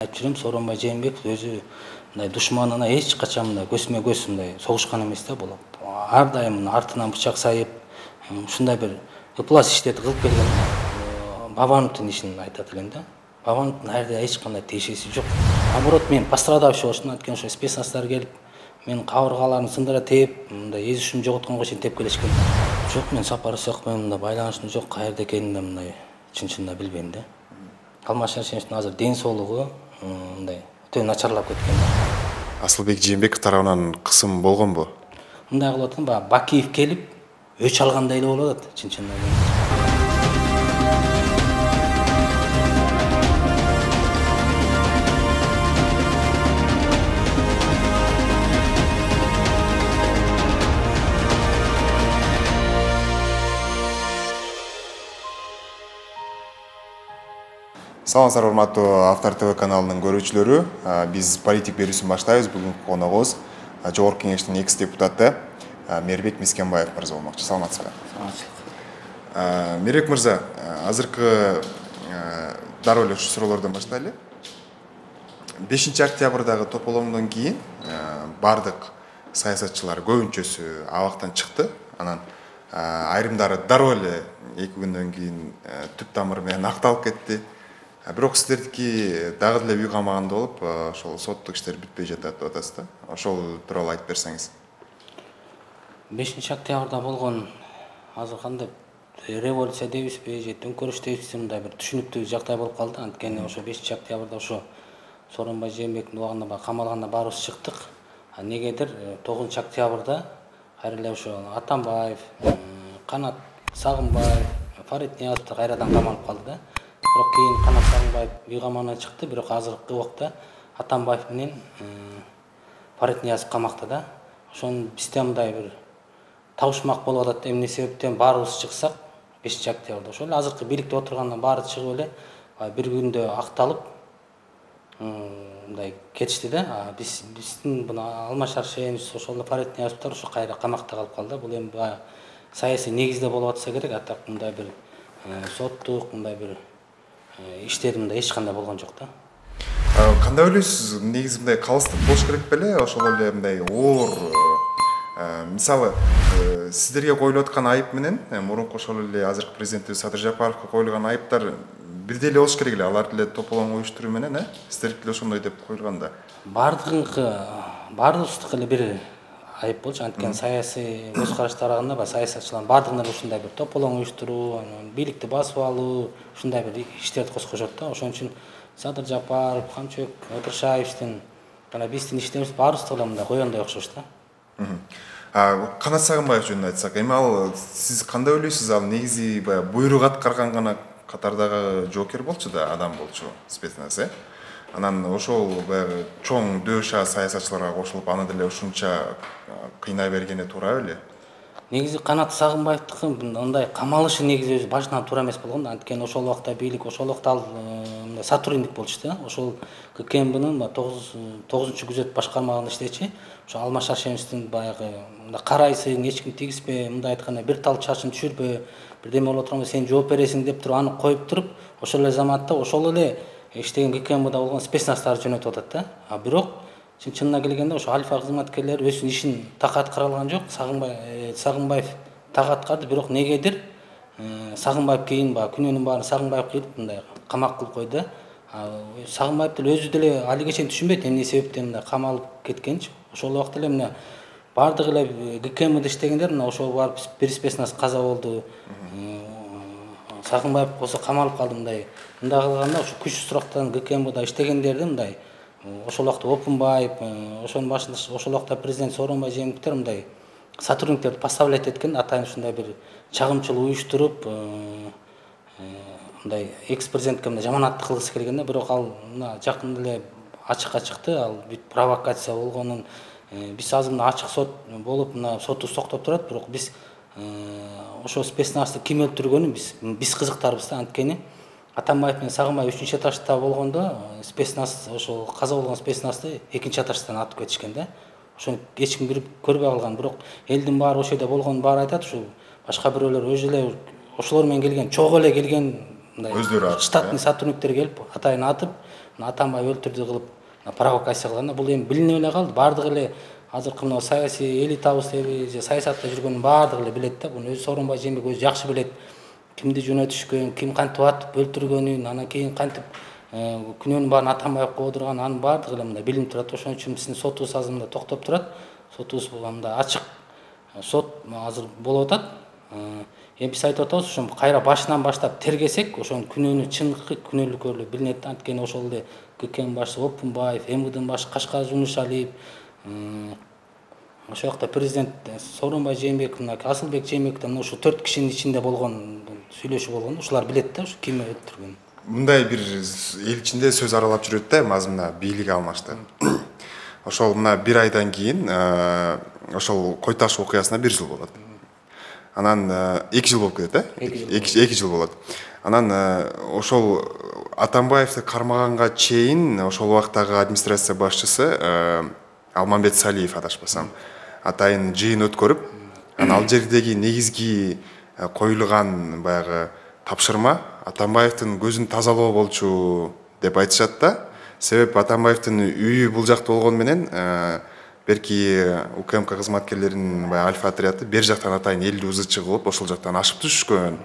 Айтып жүрөм, Сооронбай Жээнбеков өзү мындай душманына эч качан мындай көзмө көз мындай согушкан эмес да. Бул ар дайым артынан бычак сайып, ушундай бир ыплас иштерди кылып келген Бабановдун ишин айтат элем да. Бабановдун ар эч кандай тиешеси жок. Наоборот, мен пострадавший болчумун, анткени ошо спецназдар келип, менин кабыргаларымды сындыра тээп, мындай эз ушумду жоготконго чейин тепкелешкен. Жок, мен Сапар Исаков менен мындай байланышым жок, каерде экенин да мындай чын-чынында билбейм да. Алмаз Шаршеновдун азыр ден соолугу мындай өтө начарлап кеткен. Асылбек Жээнбеков тарабынан кысым болгонбу? Мындай кылып атам, баягы Бакиев келип өч алгандай эле болуп атат, чын-чынында. Саламатсыздар, урматтуу Автор ТВ каналынын көрүүчүлөрү. Биз политик берүүсүн баштайбыз. Бүгүнкү коногубуз Жогорку Кеңештин экс депутаты Мээрбек Мискенбаев мырза болмокчу. Саламатсызбы? Саламатчылык. Мээрбек мырза, азыркы дароо эле ушу суроолордон баштайлы. 5 октябрдагы тополоңдон кийин бардык саясатчылар көбүнчөсү абактан чыкты. Анан айрымдары дароо эле 2 күндөн кийин түп тамыры менен акталып кетти. Бирок сиздердики дагы деле үй камагында болуп, ошол соттук иштер бүтпөй жатат деп атасыз да. Ошол тууралуу айтып берсеңиз. 5 октябрда болгон азыр кандай революция дейбизби, же төңкөрүш дейбизби, мындай бир түшүнүктүү жагдай болуп калды. Анткени ошо 5 октябрда ошо Сооронбай Жээнбековдун убагында камалганда баарыбыз чыктык. Негедир 9 октябрда кайра эле ошо Атамбаев, Канат Сагынбаев, Фарид Ниязовдор кайрадан камалып калды да. Бирок кийин Канат Сагынбаев үй камагынан чыкты, бирок азыркы убакта Атамбаев менен Фарид Ниязов камакта да. Ошон бизде мындай бир табышмак болуп атат. Эмне себептен баарыбыз чыксак 5 октябрда ошол эле азыркы бийликте отургандан баары чыгып эле бир күндө акталып мындай кетишти да. Биздин мына Алмаз Шаршенович, ошол Фарид Ниязовдор ошо кайра камакта калып калды. Бул эми саясий негизде болуп атса керек, а так мындай бир соттук мындай бир иштер мындай эч кандай болгон жок да. Кандай ойлойсуз? Негизи мындай калыстык болуш керек беле? Ошол эле мындай оор мисалы сиздерге коюлуп аткан айып менен мурунку ошол эле азыркы президентибиз Садыр Жапаровго коюлган айыптар бирдей эле болуш керек эле. Алар деле тополоң уюштуруу менен, сиздердики деле ошондой деп коюлган да. Бардыгыбыздыкы эле бир айып болчу. Анткени саясий көз караштар арагында саясатчылардын бардыгына эле ушундай бир тополоң уюштуруу, бийликти басып алуу, ушундай бир иштерди кошкошот да. Ошон үчүн Садыр Жапаров, Камчыбек Ыдырышаевдин жана биздин иштерибиз баарыбыздыкы эле мындай коёндой окшош да. Канат Сагынбаев жөнүндө айтсак, эми ал сиз кандай ойлойсуз? Ал негизи баягы буйрук аткарган гана катардагы жоокер болчу да, адам болчу, спецназ. Анан ошол баягы чоң дөша саясатчыларга кошулуп, аны деле ушунча кыйнай бергени туура беле? Негизи Канат Сагынбаевдыкы мындай камалышы негизи өзү башынан туура эмес болгон да. Анткени ошол убакта бийлик, ошол убакта ал сотрудник болчу да. Ошол ККМБнын 9-күзөт башкармалыгында иштечи. Ошо Алмаз Шаршеновдун баягы карайсың, эч ким тийгизбе, мындай айтканда бир тал чачын түшүрбө, бирдеме болуп турганда сен жооп бересиң деп туруп аны коюп туруп, ошол эле заматта ошол эле иштеген ККМБда болгон спецназдар жөнөтүп атат да. Бирок чынына келгенде ошо альфа кызматкерлери өзүнүн ишин так аткара алган жок. Сагынбаев так аткарды, бирок негедир Сагынбаев кийин күнөөнүн баарын Сагынбаев кылып мындай камак кылып койду да. Сагынбаев деле өзү деле али кечен түшүнбөйт эмне себептен мындай камалып кеткенчи. Ошол убакта эле мына бардык эле ККМБде иштегендер мына ошол барып бир спецназ каза болду. Сагынбаев болсо камалып калды. Мындай кылганда ошо күч сурактан ККМБда иштегендерди мындай ошол убакта Опунбаев, ошонун башында ошол убакта президент Сооронбай Жээнбековдор мындай сотрудниктерди поставлять эткен, атайын ушундай бир чагымчылык уюштуруп, мындай экс-президентке мындай жаманаттык кылгысы келген да. Бирок ал мына жакында эле ачыкка чыкты, ал бүт провокация болгонун. Биз азыр мына ачык сот болуп, мына сотубуз токтоп турат, бирок биз ошо спецназды ким өлтүргөнүн биз кызыктарбыз да. Анткени Атамбаев менен Сагынбаев 3 этажда болгондо спецназ ошол каза болгон спецназды 2 этаждан атып кетишкен да. Ошону эч ким көрбөй калган, бирок элдин баары ошол жерде болгонун баары айтат. Ушу башка бирөөлөр өзү эле ошолор менен келген, чогуу эле келген мындай өздөрү штатный сотрудниктер келип атайын атып, Атамбаев өлтүрдү кылып провокация кылганда бул эми билинип эле калды. Бардыгы эле азыркы мына саясий элитабыз же саясатта жүргөнүн бардыгы эле билет да. Буну өзү Сооронбай Жээнбеков өзү жакшы билет. Кимди жөнөтүшкөн, ким кантип атып өлтүргөнүн, анан кийин кантип күнөөнүн баарын Атамбаевге коодурган, анын бардыгы эле мындай билинип турат. Ошон үчүн биздин сотубуз азыр мындай токтоп турат. Сотубуз мындай ачык сот азыр болуп атат. Эми биз айтып атабыз, ошо кайра башынан баштап тергесек, ошонун күнөөнү чындыкы күнөөлүккө билинет да. Анткени ошол эле ККМ башчысы Опунбаев, МВДнын башчысы Кашкар Жунушалиев, ошол жакта президент Сооронбай Жээнбеков, Асылбек Жээнбековдон ушу 4 кишинин ичинде болгон сүйлөшүү болгон. Ушулар билет да, ушу ким өлтүргөнүн. Мындай бир эл ичинде сөз аралап жүрөт да, мына бийлик алмашты. Ошол мына 1 айдан кийин ошол Кой Таш окуясына 1 жыл болот. Анан 2 жыл болуп кетет, 2 жыл болот. Анан ошол Атамбаевди кармаганга чейин ошол убактагы администрация башчысы Алмамбет Салиев адашпасам, атайын жыйын өткөрүп, анан ал жердеги негизги коюлган баягы тапшырма Атамбаевдин көзүн тазалоо болчу деп айтышат да. Себеп Атамбаевдин үйү бул жакта болгону менен берки УКМК кызматкерлеринин баягы альфа отряды бер жактан атайын элди ызычы кылып, ошол жактан ашып түшкөн.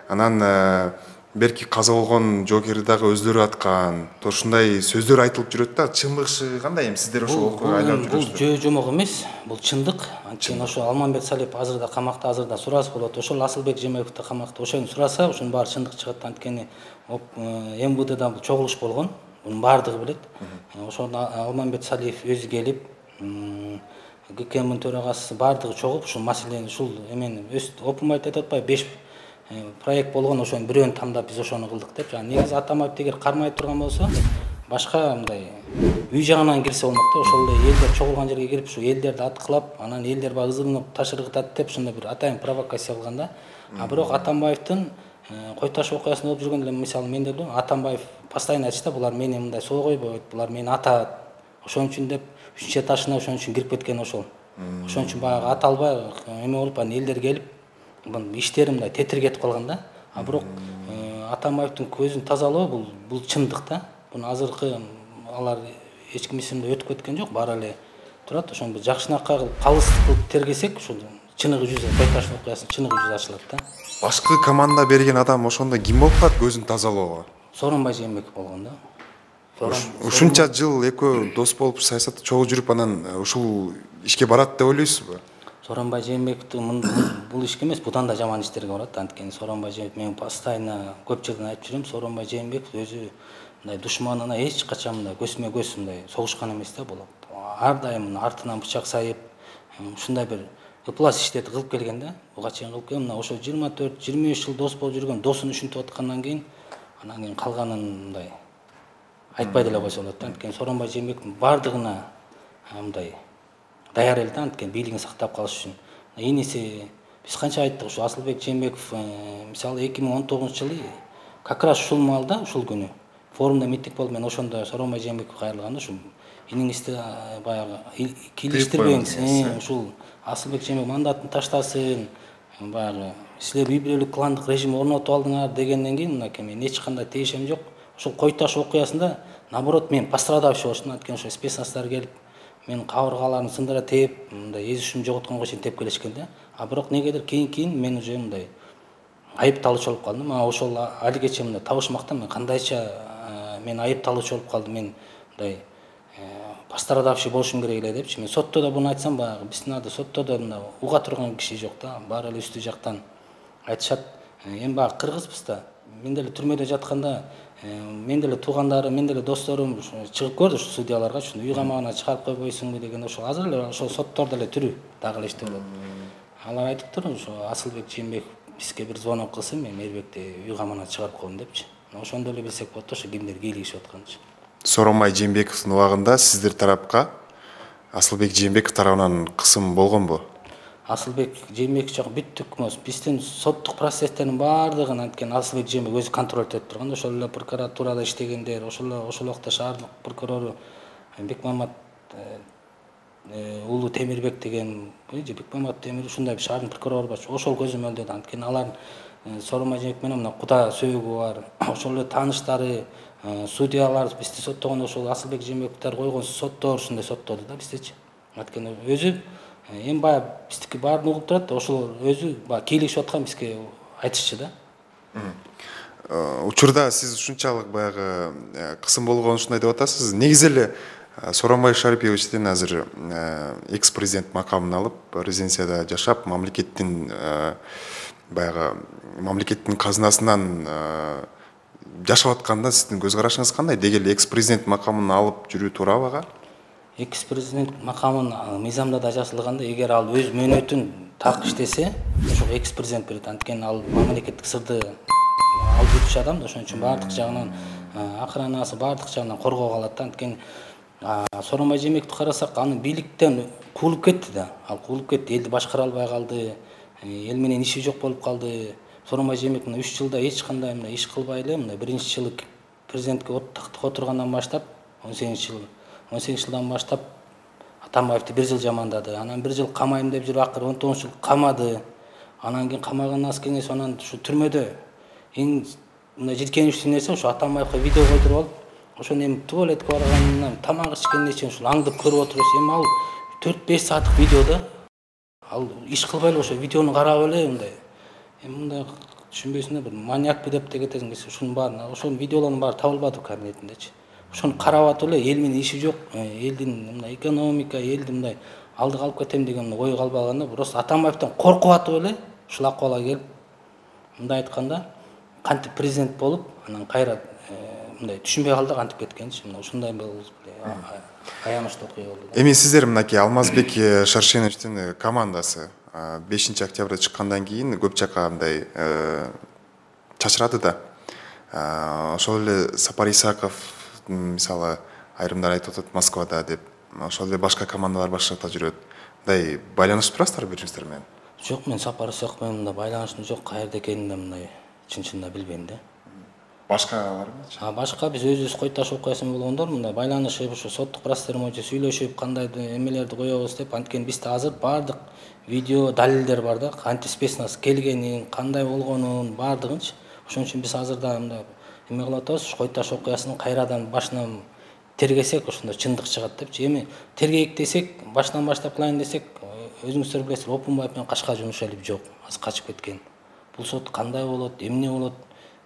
Анан берки каза болгон жоокерди дагы өздөрү аткан. Ушундай сөздөр айтылып жүрөт да. Чынбышы кандай эми сиздер ошол окуяга айланып жүрөсүздөр? Бул жөө жомок эмес, бул чындык. Анткени ошо Алмамбет Салиев азырда камакта, азырда сурасы болот. Ошол Асылбек Жээнбеков да камакта. Ошону сураса, ошонун баары чындык чыгат. Анткени МВДда бул чогулуш болгон. Мунун баардыгы билет. Ошол Алмамбет Салиев өзү келип, ГКМдин төрагасы баардыгы чогуп, ушул маселени, ушул эмени Опунбаев айтып атпайбы, 5 проект болгон, ошонун бирөөнү тандап биз ошону кылдык деп. Жана негизи Атамбаев эгер кармай турган болсо, башка мындай үй жагынан кирсе болмок да. Ошол эле элдер чогулган жерге кирип, ушу элдерди аткылап, анан элдер баягы ызылынып ташыргытат деп ошондой бир атайын провокация кылган да. Бирок Атамбаевдин Кой Таш окуясында болуп жүргөндө, мисалы мен деп, Атамбаев постоянно айтышта, булар мени мындай сойгойбойт, булар мени атат. Ошон үчүн деп 3 этажына ошон үчүн кирип кеткен ошол. Ошон үчүн баягы ата албай эме болуп, анан элдер келип, бунун иштери мындай тетиргетип калган да. Бирок Атамбаевдин көзүн тазалоо бул чындык да. Буну азыркы алар эч ким эсимде өтүп кеткен жок, баары эле турат. Ошону жакшынакай кылып, калыс кылып тергесек, ушул чыныгы жүзү, Кой Таш окуясынын чыныгы жүзү ачылат да. Башкы команда берген адам ошондо ким болуп калат көзүн тазалоого? Сооронбай Жээнбеков болгон да. Ушунча жыл экөө дос болуп саясатта чогуу жүрүп, анан ушул ишке барат деп ойлойсузбу? Сооронбай Жээнбековдун бул ишке эмес, будан да жаман иштерге барат. Анткени Сооронбай Жээнбеков, мен постоянно көп жылдан айтып жүрөм, Сооронбай Жээнбеков өзү мындай душманына эч качан мындай көзмө көз мындай согушкан эмес да. Бул ар дайым артынан бычак сайып, ушундай бир ыплас иштерди кылып келген да. Буга чейин кылып келген. Мына ошо 24-25 жыл дос болуп жүргөн досун ушинтип аткандан кийин, анан кийин калганын мындай айтпай деле койсо болот да. Анткени Сооронбай Жээнбековдун баардыгына мындай даяр эл да, анткени бийлигин сактап калыш үчүн. Ийниси биз канча айттык, ушу Асылбек Жээнбеков мисалы 2019 жылы как раз ушул маалда, ушул күнү форумда митинг болуп, мен ошондо Сооронбай Жээнбековго кайрылганда, ушу иниңизди баягы кийлиштирбеңиз, ушул Асылбек Жээнбеков мандатын таштасын, баягы силер үй бүлөлүк кландык режим орнотуп алдыңар дегенден кийин, мынакей мен эч кандай тиешем жок. Ушул Кой Таш окуясында наоборот мен пострадавший болуштум. Анткени ошо спецназдар келип, менин кабыргаларымды сындыра тээп, мындай эз үчүн жоготконго чейин теп келишкен да. Бирок негедир кийин мен уже мындай айыпталуучу болуп калдым. Ошол алигече мындай табышмакта мен кандайча мен айыпталуучу болуп калдым. Мен мындай пострадавший болушум керек эле депчи. Мен сотто да буну айтсам, баягы биздин сотто да мындай уга турган киши жок да. Баары эле үстү жактан айтышат. Эми баягы кыргызбыз да. Мен деле түрмөдө жатканда, мен деле туугандарым, мен деле досторум чыгып көрдү ушу судьяларга, ушуну үй камагына чыгарып койбойсуңбу деген. Ошол азыр эле ошол соттордо эле түрү дагы эле иштеп болот. Алар айтыптыр, ошо Асылбек Жээнбеков бизге бир звонок кылсын, мен Мээрбекти үй камагына чыгарып коем депчи. Ошондо эле билсек болот ошо кимдер кийлигишип атканын. Сооронбай Жээнбековдун убагында сиздер тарапка Асылбек Жээнбеков тарабынан кысым болгонбу? Асылбек Жээнбеков жагы бүттүк эмес. Биздин соттук процесстердин баардыгын анткени Асылбек Жээнбеков өзү контролдоп турган. Ошол эле прокуратурада иштегендер, ошол убакта шаардык прокурору Бекмамат уулу Темирбек деген, же Бекмамат Темир, ушундай бир шаардын прокурору бар. Ошол көзөмөлдөдө. Анткени алар Сооронбай Жээнбеков менен мына куда сөөгү бар. Ошол эле тааныштары, судьялар бизди соттогон ошол Асылбек Жээнбековдор койгон соттор ушундай соттоду да биздичи. Анткени өзү эми баягы биздики баарын угуп турат, ошол өзү баягы кийлигишип аткан бизге айтышчу да. Учурда сиз ушунчалык баягы кысым болгон ушундай деп атасыз. Негизи эле Сооронбай Шариповичтен азыр экс-президент макамын алып, резиденцияда жашап, мамлекеттин баягы мамлекеттин казынасынан жашап атканда сиздин көз карашыңыз кандай? Деги эле экс-президент макамын алып жүрүү туурабы ага? Экс-президент макамын мыйзамда да жазылганда, эгер ал өз мөөнөтүн так иштесе, ошол экс-президент берет. Анткени ал мамлекеттик сырды алып жүрчү адам да, ошон үчүн баардык жагынан охранасы баардык жагынан коргоого алат да. Анткени Сооронбай Жээнбековду карасак, аны бийликтен куулуп кетти да. Ал куулуп кетти, элди башкара албай калды, эл менен иши жок болуп калды. Сооронбай Жээнбеков мына 3 жылда эч кандай мына иш кылбай эле, мына биринчи жылы президентке тактыкка отургандан баштап 18 жылдан баштап Атамбаевди 1 жыл жамандады. Анан 1 жыл камайм деп жүрүп акыры 19 жыл камады. Анан кийин камагандан кийин анан ушу түрмөдө эң мына жиркеничтүү нерсе ушу Атамбаевга видео койдуруп алып, ошону эми туалетке барганынан тамак ичкенге чейин ушул аңдып көрүп отурабыз. Эми ал 4-5 сааттык видеода ал иш кылбай эле ошо видеону карап эле мындай. Эми мындай түшүнбөйсүң да, бир маньяк деп кетесиң десе, ушунун баарын, ошол видеолордун баары табылбады кабинетиндечи. Ошону карап атып эле эл менен иши жок, элдин мындай экономика, элди мындай алдыга алып кетем деген ой калбаганда, просто Атамбаевден коркуп атып эле ушул акыбалга келип, мындай айтканда, кантип президент болуп, анан кайра мындай түшүнбөй калды, кантип кеткенчи. Мына ушундай болуп аянычтуу окуя болду. Эми сиздер мынакей Алмазбек Шаршеновичтин командасы 5 октябрда чыккандан кийин көп жака мындай чачырады да. Ошол эле Сапар Исаков мисалы айрымдар айтып атат Москвада деп, ошол эле башка командалар башка жакта жүрөт. Мындай байланышып турасыздар бири-бирибиздер менен? Жок, мен Сапар Исаков менен мындай байланышым жок, каерде экенин да мындай чын-чынында билбейм да. Башкаларчы? Башка биз өзүбүз Койташ окуясын болгондор мындай байланышып, ушу соттук процесстер боюнча сүйлөшүп, кандай эмелерди коебуз деп, анткени бизде азыр баардык видео далилдер бар да, кантип спецназ келгенин, кандай болгонун баардыгынчы. Ошон үчүн биз азырда мындай эме кылып атабыз, ушу Койташ окуясынын кайрадан башынан тергесек, ошондо чындык чыгат депчи. Эми тергейик десек, башынан баштап кылайын десек, өзүңүздөр билесиздер, Опунбаев менен Кашка Жумушалиев жок, азыр качып кеткен. Бул сот кандай болот, эмне болот,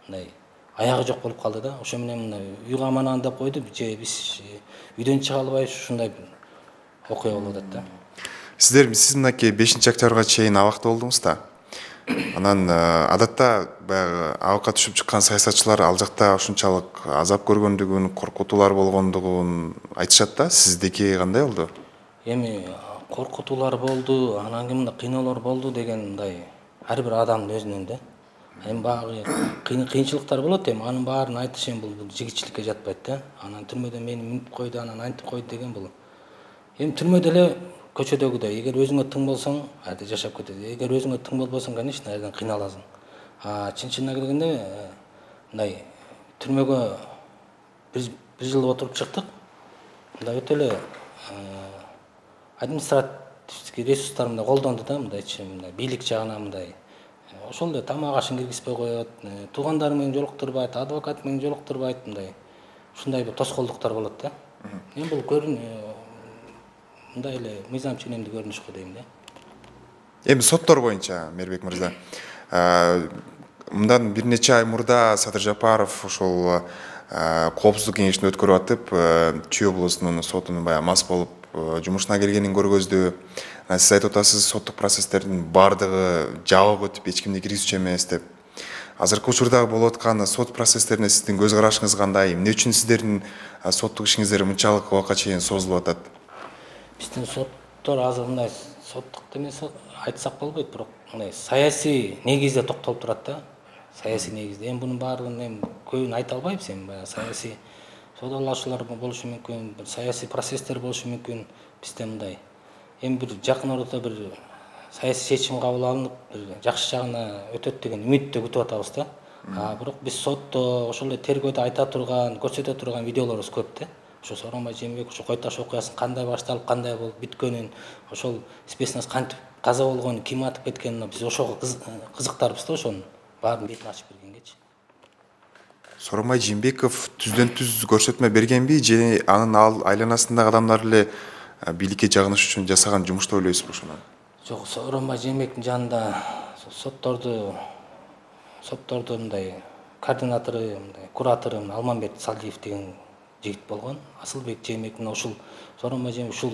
мындай аягы жок болуп калды да. Ошо менен мына үйгө аман деп койду, же биз үйдөн чыга албайбыз, ушундай окуя болуп атат да. Сиз мынакей 5 октябрга чейин абакта болдуңуз да. Анан адатта баягы абакка түшүп чыккан саясатчылар ал жакта ушунчалык азап көргөндүгүн, коркутуулар болгондугун айтышат да. Сиздики кандай болду? Эми коркутуулар болду, анан кийин кыйноолор болду деген мындай ар бир адамдын өзүнөн да. Эми баягы кыйынчылыктар болот, эми анын баарын айтыш эми бул жигитчиликке жатпайт да. Анан түрмөдө мени минип койду, анан антип койду деген бул. Эми түрмөдө эле көчөдөгүдөй, эгер өзүңө тың болсоң, айда жашап кетет. Эгер өзүңө тың болбосоң, конечно, айдан кыйналасың. Чын-чынына келгенде мындай түрмөгө бир жыл отуруп чыктык. Мындай өтө эле административдик ресурстар мындай колдонду да, мындайчы, мындай бийлик жагынан мындай. Ошол эле тамак ашын киргизбей коет, туугандары менен жолуктурбайт, адвокат менен жолуктурбайт, мындай. Ушундай бир тоскоолдуктар болот да. Эми бул мындай эле мыйзам ченемдүү көрүнүш го дейм да. Эми соттор боюнча, Мээрбек мырза, мындан бир нече ай мурда Садыр Жапаров ошол коопсуздук кеңешин өткөрүп атып, Чүй облусунун сотунун баягы мас болуп жумушуна келгенин көргөздү. Сиз айтып атасыз, соттук процесстердин баардыгы жабык өтүп, эч кимди киргизүүчү эмес деп. Азыркы учурда болуп аткан сот процесстерине сиздин көз карашыңыз кандай? Эмне үчүн сиздердин соттук ишиңиздер мынчалык убакка чейин созулуп атат? Биздин соттор азыр мындай соттук демесе айтсак болбойт, бирок мындай саясий негизде токтолуп турат да. Саясий негизде. Эми бунун баардыгын эми көбүн айта албайбыз, эми баягы саясий содалашуулар болушу мүмкүн, бир саясий процесстер болушу мүмкүн. Бизде мындай эми бир жакын арада бир саясий чечим кабыл алынып, бир жакшы жагына өтөт деген үмүттө күтүп атабыз да. Бирок биз сотто ошол эле тергөөдө айта турган, көрсөтө турган видеолорубуз көп да. Ошо Сооронбай Жээнбеков ошо Койташ окуясынын кандай башталып, кандай болуп бүткөнүн, ошол спецназ кантип каза болгонун, ким атып кеткенин биз ошого кызыктарбыз да ошону. баарын бетин ачып бергенгечи. Сооронбай Жээнбеков түздөн түз көрсөтмө бергенби же анын айланасындагы адамдар эле бийликке жагыныш үчүн жасаган жумуш деп ойлойсузбу ошону? Жок, Сооронбай Жээнбековдун жанында сотторду мындай координатору, мындай куратору Алмамбет Салдиев деген жигит болгон. Асылбек Жээнбеков мына ушул Сооронбай Жээнбеков ушул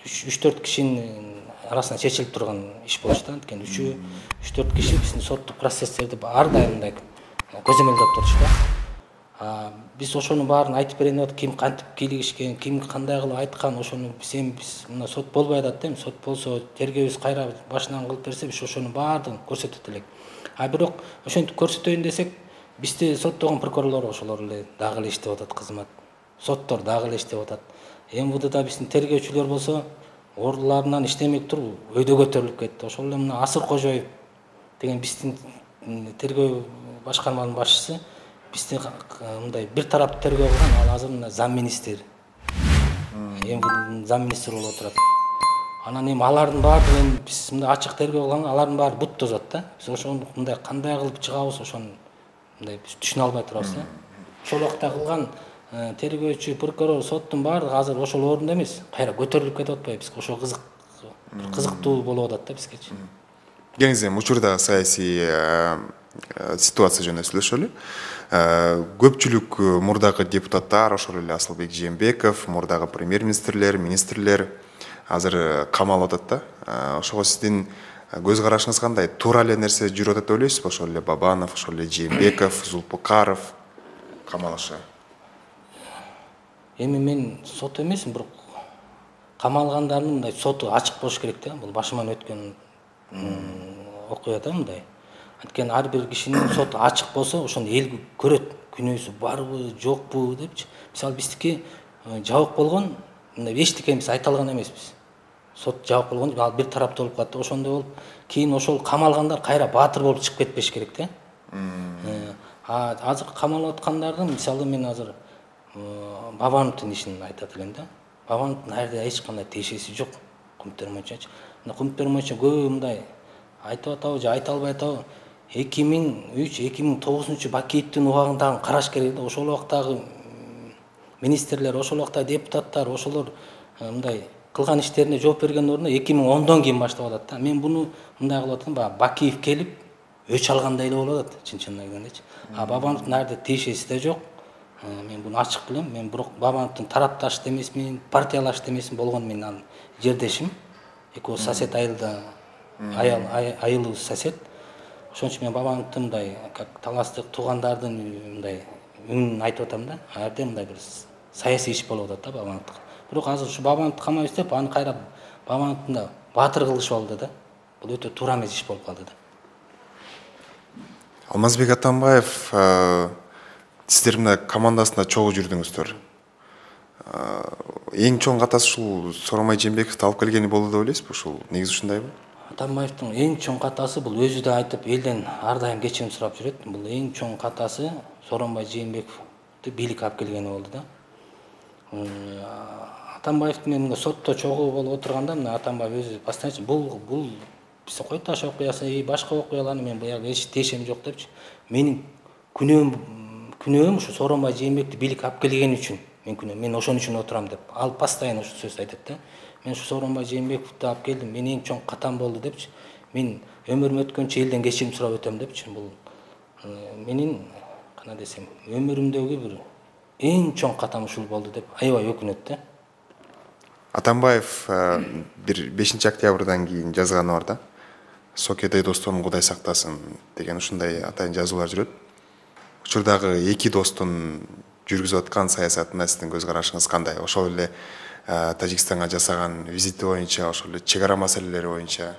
3-4 кишинин арасында чечилип турган иш болчу да. Анткени 3-4 киши биздин соттук процесстерди ар дайым мындай көзөмөлдөп турчу да. Биз ошонун баарын айтып берейин деп ким кантип кийлигишкен, ким кандай кылып айткан, ошону биз мына сот болбой атат да. Сот болсо тергөөбүз кайра башынан кылып берсе, биз ошонун баардыгын көрсөтөт элек. Бирок ошентип көрсөтөйүн десек, бизди соттогон прокурорлор ошолор эле дагы эле иштеп атат кызмат. Соттор дагы эле иштеп атат. МВДда биздин тергөөчүлөр болсо ордуларынан иштемек туруп өйдө көтөрүлүп кетти. Ошол эле мына Асыр Кожоев деген биздин тергөө башкарманын башчысы бизди мындай бир тараптуу тергөө кылган, ал азыр мына замминистр. МВДдин замминистри болуп отурат. Анан эми алардын баардыгын биз мындай ачык тергөө кылган, алардын баары бут тозот да. Биз ошону мындай кандай кылып чыгабыз, ошону мындай биз түшүнө албай турабыз да. Ошол убакта кылган тергөөчү, прокурор, соттун баардыгы азыр ошол орунда эмес, кайра көтөрүлүп кетип атпайбы? Бизге ошол кызыктуу болуп атат да бизгечи. Келиңиз эми учурдагы саясий ситуация жөнүндө сүйлөшөлү. Көпчүлүк мурдагы депутаттар, ошол эле Асылбек Жээнбеков, мурдагы премьер-министрлер, министрлер азыр камалып атат да. Ошого сиздин көз карашыңыз кандай? Туура эле нерсе жүрүп атат деп ойлойсузбу? Ошол эле Бабанов, ошол эле Жээнбеков, Зулпукаров камалышы. Эми мен сот эмесмин, бирок камалгандардын мындай соту ачык болуш керек да. Бул башыман өткөн окуя да мындай. Анткени ар бир кишинин соту ачык болсо, ошону эл көрөт. Күнөөсү барбы, жокпу депчи. Мисалы биздики жабык болгон, мындай эчтеке биз айта алган эмеспиз. Сот жабык болгон, ал бир тараптуу болуп калат. Ошондой болуп, кийин ошол камалгандар кайра баатыр болуп чыгып кетпеш керек да. Азыр камалып аткандардын, мисалы мен азыр Бабановдун ишин айтат элем да. Бабановдун ал жерде эч кандай тиешеси жок. Кумтер боюнчачы. Кумтер боюнча көбү мындай айтып атабы же айта албай атабы. 2003-2009 Бакиевдин убагындагы караш керек да. Ошол убактагы министрлер, ошол убактагы депутаттар, ошолор мындай кылган иштерине жооп берген ордуна 2010дон кийин баштап атат да. Мен буну мындай кылып атам, баягы Бакиев келип өч алгандай эле болуп атат, чын-чынына келгендечи. Бабановдун ал жерде тиешеси да жок. Мен буну ачык билем. Мен бирок Бабановдун тарапташ эмесмин, партиялаш эмесмин болгон мен анын жердешим. Экөөбүз сосед айылыбыз сосед. Ошон үчүн мен Бабановдун мындай как таластык туугандардын мындай үнүн айтып атам да. Ал жерде мындай бир саясий иш болуп атат да Бабановдук. Бирок азыр ушу Бабановду камап издеп, аны кайра Бабановдун да баатыр кылышып алды да. Бул өтө туура эмес иш болуп калды да. Алмазбек Атамбаев, сиздер мына командасында чогуу жүрдүңүздөр. Эң чоң катасы ушул Сооронбай Жээнбековду алып келгени болду деп ойлойсузбу? Ушул негизи ушундайбы? Атамбаевдин эң чоң катасы, бул өзү да айтып, элден ар дайым кечирим сурап жүрөт. Бул эң чоң катасы Сооронбай Жээнбековду бийликке алып келгени болду да. Атамбаев менен сотто чогуу болуп отурганда, мына Атамбаев өзү постоянно бул биз Койташ окуясы, башка окуяларны мен буяга эч тиешем жок депчи. Менин күнөөм ушу Сооронбай Жээнбековду бийликке алып келгени үчүн. Мен ошон үчүн отурам деп. Ал постоянно ушу сөз айтат да. Мен ушу Сооронбай Жээнбековду алып келдим, мен эң чоң катам болду депчи. Мен өмүрүм өткөнчө элден кечирим сурап өтөм депчи. Бул менин кана десем, өмүрүмдөгү бир эң чоң катам ушул болду деп аябай өкүнөт да. Атамбаев бир 5-октябрдан кийин жазганы бар да. Сокедай досторун Кудай сактасын деген ушундай атайын жазуулар жүрөт. Учурдагы эки достун жүргүзүп аткан саясатына сиздин көз карашыңыз кандай? Ошол эле Тажикстанга жасаган визити боюнча, ошол эле чек ара маселелери боюнча.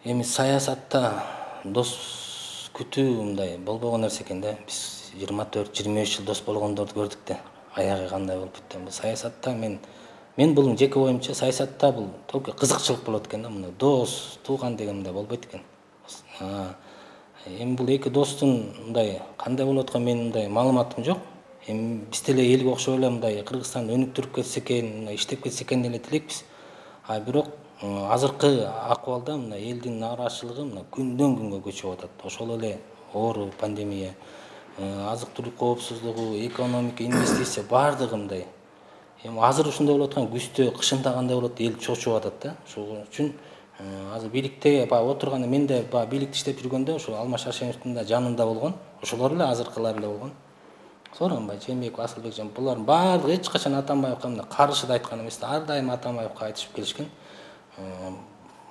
Эми саясатта дос күтүү мындай болбогон нерсе экен да. Биз 24-25 жыл дос болгондорду көрдүк да. Аягы кандай болуп кетти. Бул саясатта мен бул жеке оюмча саясатта бул только кызыкчылык болот экен да. Мына дос, тууган деген мындай болбойт экен. Эми бул эки достун мындай кандай болуп аткан менин мындай маалыматым жок. Эми биз деле элге окшоп эле мындай Кыргызстанды өнүктүрүп кетсе экен, иштеп кетсе экен деле тилекпиз. Бирок азыркы акыбалда мына элдин нааразычылыгы мына күндөн күнгө көчүп атат. Ошол эле оору пандемия, азык-түлүк коопсуздугу, экономика, инвестиция баардыгы мындай. Эми азыр ушундай болуп аткан, күздө, кышында кандай болот эл чочуп атат да. Ошол үчүн азыр бийликте баягы отурганда мен да баягы бийликте иштеп жүргөндө ошо Алмаз Шаршеновдун да жанында болгон. Ошолор эле азыркылар эле болгон. Сооронбай Жээнбеков, Асылбек Жээнбеков булардын баардыгы эч качан Атамбаевка мындай каршы да айткан эмес да. Ар дайым Атамбаевка айтышып келишкен.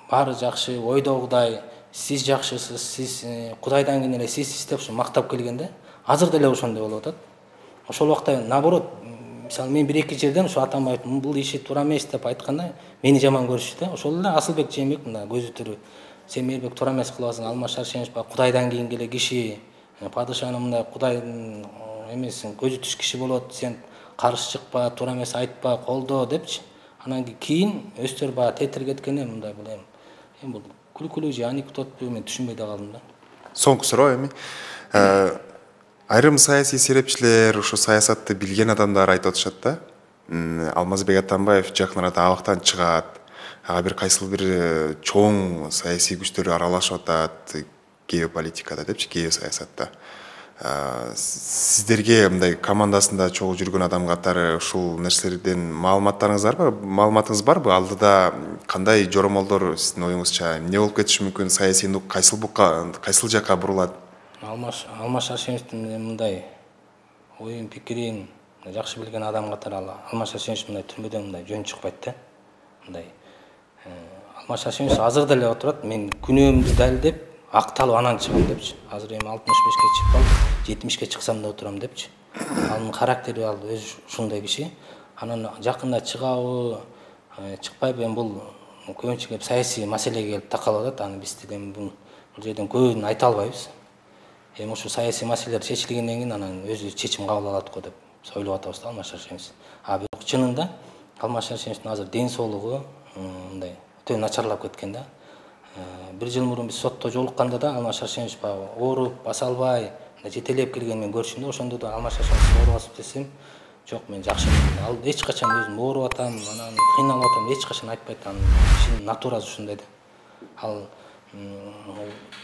Баары жакшы, ойдогудай, сиз жакшысыз, сиз Кудайдан кийин эле сиз деп ушу мактап келген да. Азыр деле ошондой болуп атат. Ошол убакта наоборот, мисалы мен бир-эки жерден ушу Атамбаев бул иши туура эмес деп айтканда мени жаман көрүшчү да. Ошол эле Асылбек Жээнбеков мына көзү тирүү. Сен Мээрбек туура эмес кылып Алмаз Шаршенович Кудайдан кийинки эле киши, падышанын мындай Кудайдын эмесин көзү түш киши болот, сен каршы чыкпа, туура эмес айтпа, колдоо депчи. Анан кийин өздөрү баягы тетирип кеткени мындай бул эми бул күлкүлүү же анекдотпу мен түшүнбөй да калдым да. Соңку суроо эми айрым саясий серепчилер, ушу саясатты билген адамдар айтып атышат да. Алмазбек Атамбаев жакын арада абактан чыгат. Ага бир кайсыл бир чоң саясий күчтөр аралашып атат геополитикада депчи, геосаясатта. Сиздерге мындай командасында чогуу жүргөн адам катары ушул нерселерден маалыматыңыз барбы? Алдыда кандай жоромолдор сиздин оюңузча эмне болуп кетиши мүмкүн? Саясий нук кайсыл жакка бурулат? Алмаз Шаршеновдун мындай оюн пикирин жакшы билген адам катары Алмаз Шаршенович мындай түрмөдөн мындай жөн чыкпайт да. Мындай Алмаз Шаршенович азыр деле отурат, мен күнөөмдү далилдеп акталып анан чыгам депчи. Азыр эми 65ке чыгып калып, 70ке чыксам да отурам депчи. Анын характери өзү ушундай киши. Анан жакында чыгабы, чыкпайбы, эми бул көбүнчө кеп саясий маселеге келип такалып атат. Аны биз эми бул жерден көбүн айта албайбыз. Эми ушу саясий маселелер чечилгенден кийин анан өзү чечим кабыл алат го деп ойлоп атабыз да Алмаз Шаршенович. Бирок чынында Алмаз Шаршеновдун азыр ден соолугу мындай өтө начарлап кеткен да. Бир жыл мурун биз сотто жолукканда да Алмаз Шаршенович ооруп, баса албай, жетелеп келген мен көрчүм да. Ошондо да Алмаз Шаршенович оорубасып десем, жок мен жакшы. Ал эч качан өзүм ооруп атам, анан кыйналып атам эч качан айтпайт. Анын кишинин натурасы ушундай да. Ал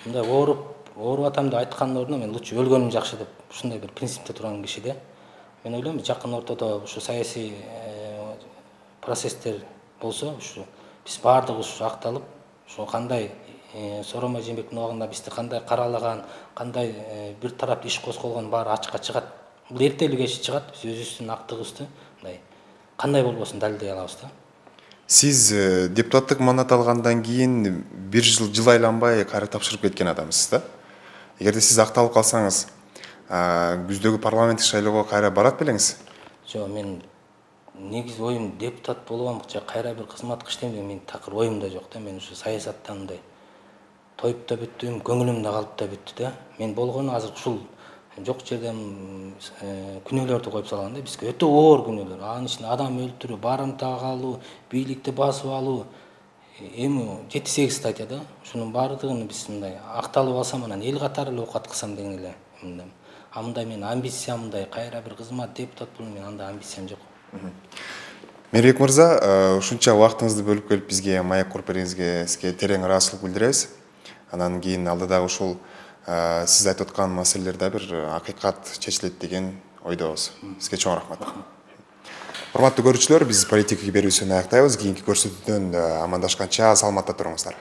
мындай ооруп атам деп айткандын ордуна мен лучше өлгөнүм жакшы деп ушундай бир принципте турган киши да. Мен ойлойм жакын ортодо ушу саясий процесстер болсо, ушу биз баардыгы ушу акталып, ушу кандай Сооронбай Жээнбековдун убагында бизди кандай каралаган, кандай бир тарап иш козголгон баары ачыкка чыгат. Бул эртелүү кеч чыгат. Биз өзүбүздүн актыгыбызды мындай кандай болбосун далилдей алабыз да. Сиз депутаттык мандат алгандан кийин бир жыл айланбай кайра тапшырып кеткен адамсыз да. Эгерде сиз акталып калсаңыз, күздөгү парламенттик шайлоого кайра барат белеңиз? Жок, мен негизи оюм депутат болобом же кайра бир кызматка иштейм деген мен такыр оюмда жок да. Мен ушу саясаттан мындай тоюп да бүттүм, көңүлүмдө калып да бүттү да. Мен болгону азыр ушул жок жерден күнөөлөрдү коюп салган да. Бизге өтө оор күнөөлөр. Анын ичинде адам өлтүрүү, барымтага алуу, бийликти басып алуу, эми 7-8 статья да. Ушунун баардыгын биз мындай акталып алсам, анан эл катары эле окат кылсам деген эле мындай. Мындай мен амбициям мындай кайра бир кызмат депутат болуу, мен андай амбициям жок. Мээрбек мырза, ушунча убактыңызды бөлүп келип бизге маек куруп бергениңизге сизге терең ыраазычылык билдиребиз. Анан кийин алдыдагы ушул сиз айтып аткан маселелер да бир акыйкат чечилет деген ойдобуз. Сизге чоң рахмат. Урматтуу көрүүчүлөр, биз политика берүүсүн аяктайбыз. Кийинки көрсөтүүдөн амандашканча саламатта туруңуздар.